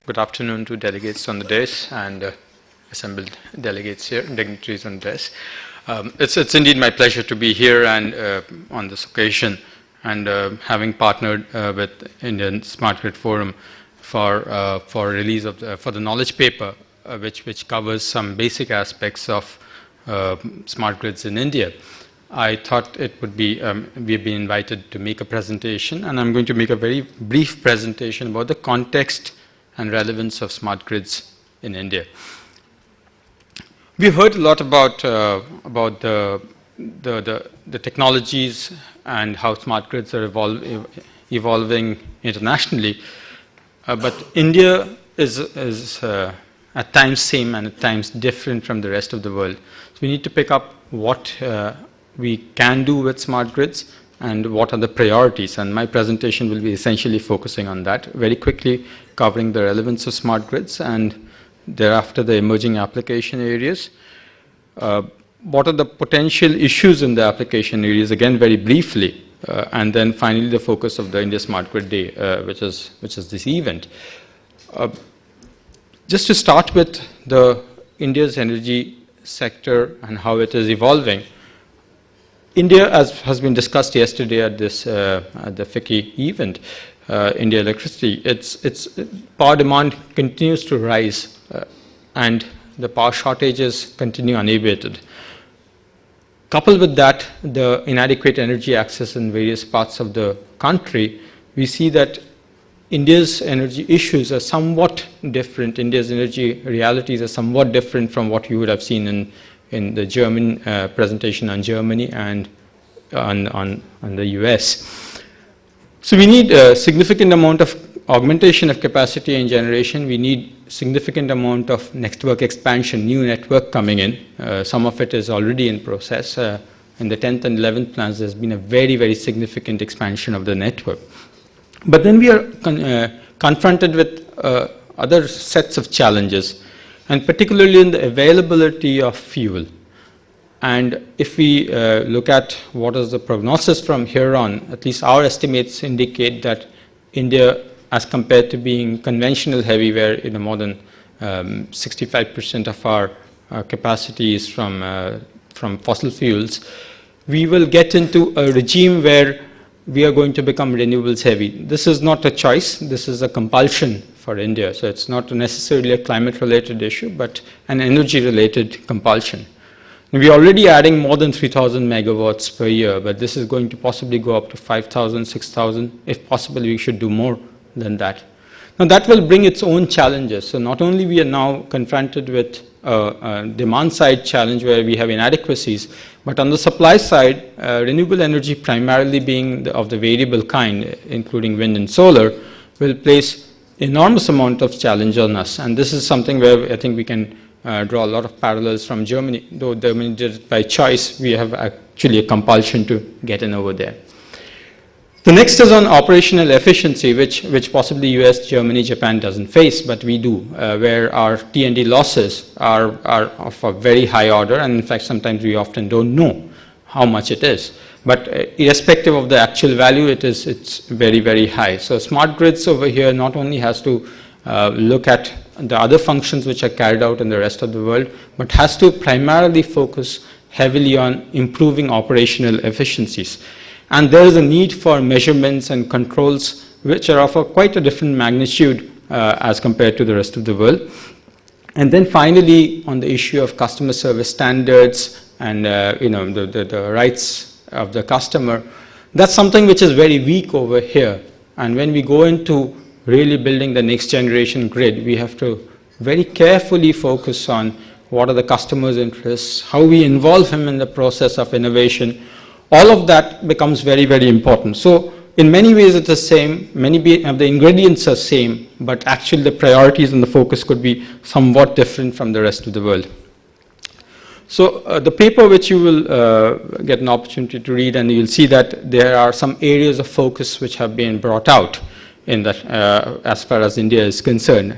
Good afternoon to delegates on the dais and assembled delegates here, dignitaries on the dais. It's indeed my pleasure to be here and on this occasion, and having partnered with Indian Smart Grid Forum for release of for the knowledge paper, which covers some basic aspects of smart grids in India. I thought it would be, we've been invited to make a presentation, and I'm going to make a very brief presentation about the context and relevance of smart grids in India. We've heard a lot about the technologies and how smart grids are evolving internationally, but India is at times same and at times different from the rest of the world. So we need to pick up what we can do with smart grids and what are the priorities, and my presentation will be essentially focusing on that, very quickly covering the relevance of smart grids and thereafter the emerging application areas. What are the potential issues in the application areas, again very briefly, and then finally the focus of the India Smart Grid Day, which is this event. Just to start with the India's energy sector and how it is evolving. India, as has been discussed yesterday at this at the FICCI event, India Electricity, its power demand continues to rise, and the power shortages continue unabated. Coupled with that, the inadequate energy access in various parts of the country, we see that India's energy issues are somewhat different. India's energy realities are somewhat different from what you would have seen in the German presentation on Germany and on the US. So we need a significant amount of augmentation of capacity and generation. We need significant amount of network expansion, new network coming in. Some of it is already in process. In the 10th and 11th plans, there's been a very, very significant expansion of the network. But then we are confronted with other sets of challenges, and particularly in the availability of fuel. And if we look at what is the prognosis from here on, at least our estimates indicate that India, as compared to being conventional heavy, where more than 65% of our capacity is from fossil fuels, we will get into a regime where we are going to become renewables heavy. This is not a choice, this is a compulsion for India. So it's not necessarily a climate related issue, but an energy related compulsion. And we're already adding more than 3,000 megawatts per year, but this is going to possibly go up to 5,000, 6,000. If possible, we should do more than that. Now that will bring its own challenges. So not only we are now confronted with a demand side challenge where we have inadequacies, but on the supply side, renewable energy primarily being of the variable kind, including wind and solar, will place enormous amount of challenge on us. And this is something where I think we can draw a lot of parallels from Germany. Though Germany did it by choice, we have actually a compulsion to get in over there. The next is on operational efficiency, which possibly US, Germany, Japan doesn't face, but we do, where our T&D losses are of a very high order, and in fact sometimes we often don't know how much it is. But irrespective of the actual value, it's very, very high. So smart grids over here not only has to look at the other functions which are carried out in the rest of the world, but has to primarily focus heavily on improving operational efficiencies. And there is a need for measurements and controls which are of quite a different magnitude as compared to the rest of the world. And then finally, on the issue of customer service standards and the rights of the customer, that's something which is very weak over here. And when we go into really building the next generation grid, we have to very carefully focus on what are the customer's interests, how we involve him in the process of innovation. All of that becomes very, very important. So in many ways it's the same, many of the ingredients are same, but actually the priorities and the focus could be somewhat different from the rest of the world. So the paper which you will get an opportunity to read, and you'll see that there are some areas of focus which have been brought out in that as far as India is concerned.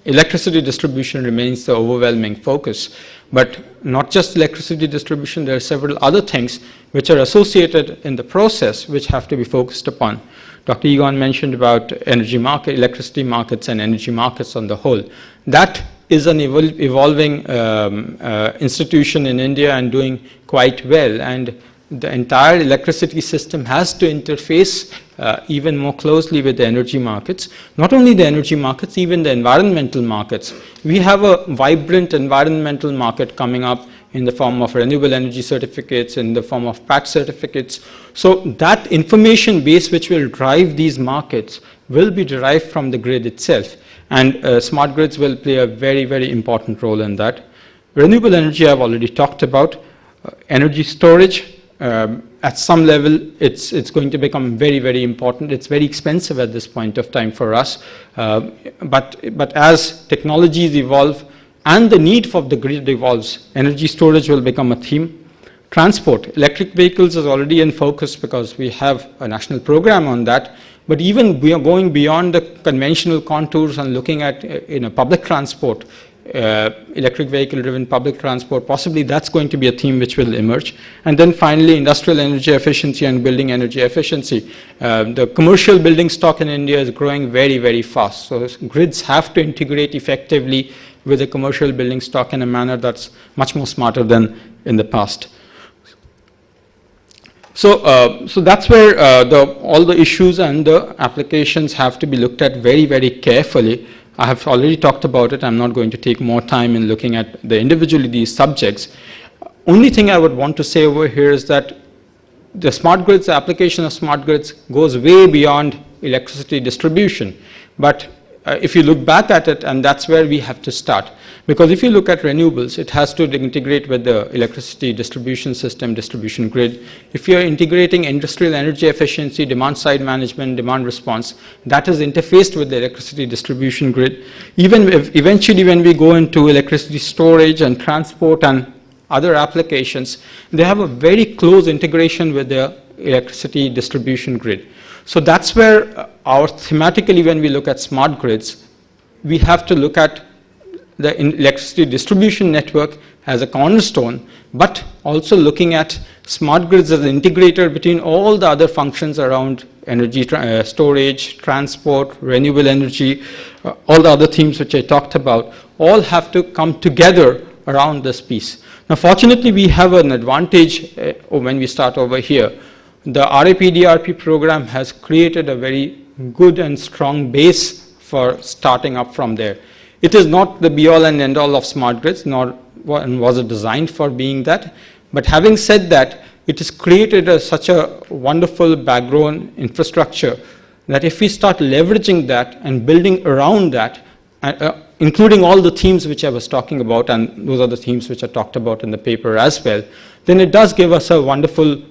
electricity distribution remains the overwhelming focus. But not just electricity distribution, there are several other things which are associated in the process which have to be focused upon. Dr. Egon mentioned about energy market, electricity markets and energy markets on the whole. That is an evolving institution in India and doing quite well. And the entire electricity system has to interface even more closely with the energy markets. Not only the energy markets, even the environmental markets. We have a vibrant environmental market coming up in the form of renewable energy certificates, in the form of PAC certificates. So that information base which will drive these markets will be derived from the grid itself. And smart grids will play a very, very important role in that. Renewable energy I've already talked about. Energy storage, at some level, it's going to become very, very important. It's very expensive at this point of time for us. But as technologies evolve and the need for the grid evolves, energy storage will become a theme. Transport, electric vehicles is already in focus because we have a national program on that. But even we are going beyond the conventional contours and looking at public transport, electric vehicle driven public transport, possibly that's going to be a theme which will emerge. And then finally, industrial energy efficiency and building energy efficiency. The commercial building stock in India is growing very, very fast. So grids have to integrate effectively with the commercial building stock in a manner that's much more smarter than in the past. So that's where all the issues and the applications have to be looked at very, very carefully. I have already talked about it. I'm not going to take more time in looking at individually these subjects. Only thing I would want to say over here is that the smart grids, the application of smart grids goes way beyond electricity distribution. But if you look back at it, and that's where we have to start. Because if you look at renewables, it has to integrate with the electricity distribution system, distribution grid. If you're integrating industrial energy efficiency, demand side management, demand response, that is interfaced with the electricity distribution grid. Even if eventually when we go into electricity storage and transport and other applications, they have a very close integration with the electricity distribution grid. So that's where thematically when we look at smart grids, we have to look at the electricity distribution network as a cornerstone, but also looking at smart grids as an integrator between all the other functions around energy storage, transport, renewable energy, all the other themes which I talked about, all have to come together around this piece. Now, fortunately, we have an advantage when we start over here. The RAPDRP program has created a very good and strong base for starting up from there. It is not the be-all and end-all of smart grids, nor was it designed for being that. But having said that, it has created such a wonderful background infrastructure that if we start leveraging that and building around that, including all the themes which I was talking about, and those are the themes which are talked about in the paper as well, then it does give us a wonderful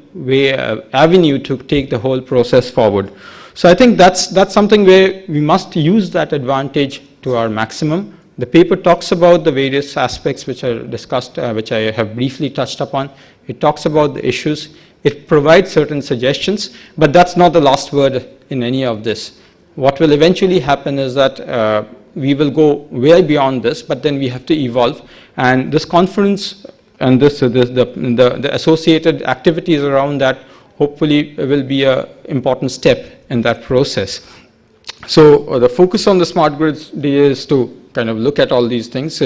avenue to take the whole process forward. So I think that's something where we must use that advantage to our maximum. The paper talks about the various aspects which are discussed, which I have briefly touched upon. It talks about the issues. It provides certain suggestions, but that's not the last word in any of this. What will eventually happen is that we will go way beyond this, but then we have to evolve. And this conference and the associated activities around that hopefully will be an important step in that process. So the focus on the smart grids is to kind of look at all these things,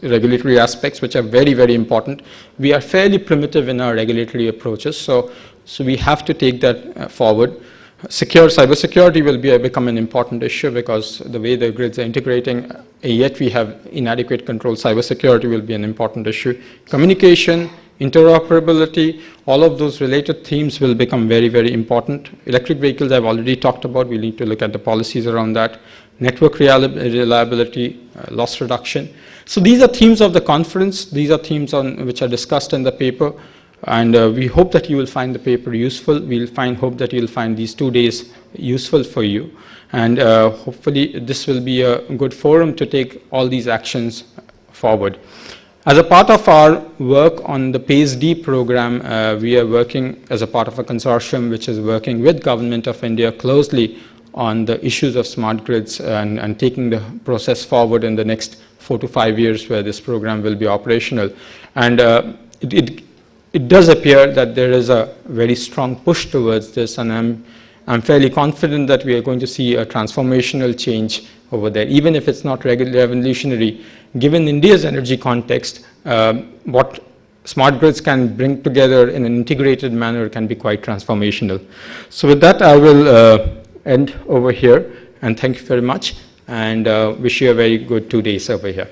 regulatory aspects, which are very, very important. We are fairly primitive in our regulatory approaches, so we have to take that forward. Cybersecurity will become an important issue because the way the grids are integrating, yet we have inadequate control. Cybersecurity will be an important issue. Communication, interoperability, all of those related themes will become very, very important. Electric vehicles I've already talked about. We need to look at the policies around that. Network reliability, loss reduction. So these are themes of the conference. These are themes which are discussed in the paper. And we hope that you will find the paper useful. Hope that you'll find these 2 days useful for you. And hopefully this will be a good forum to take all these actions forward. As a part of our work on the PACE-D program, we are working as a part of a consortium which is working with Government of India closely on the issues of smart grids and taking the process forward in the next 4 to 5 years where this program will be operational. And it does appear that there is a very strong push towards this, and I'm fairly confident that we are going to see a transformational change over there, even if it's not revolutionary. Given India's energy context, what smart grids can bring together in an integrated manner can be quite transformational. So with that, I will end over here, and thank you very much, and wish you a very good 2 days over here.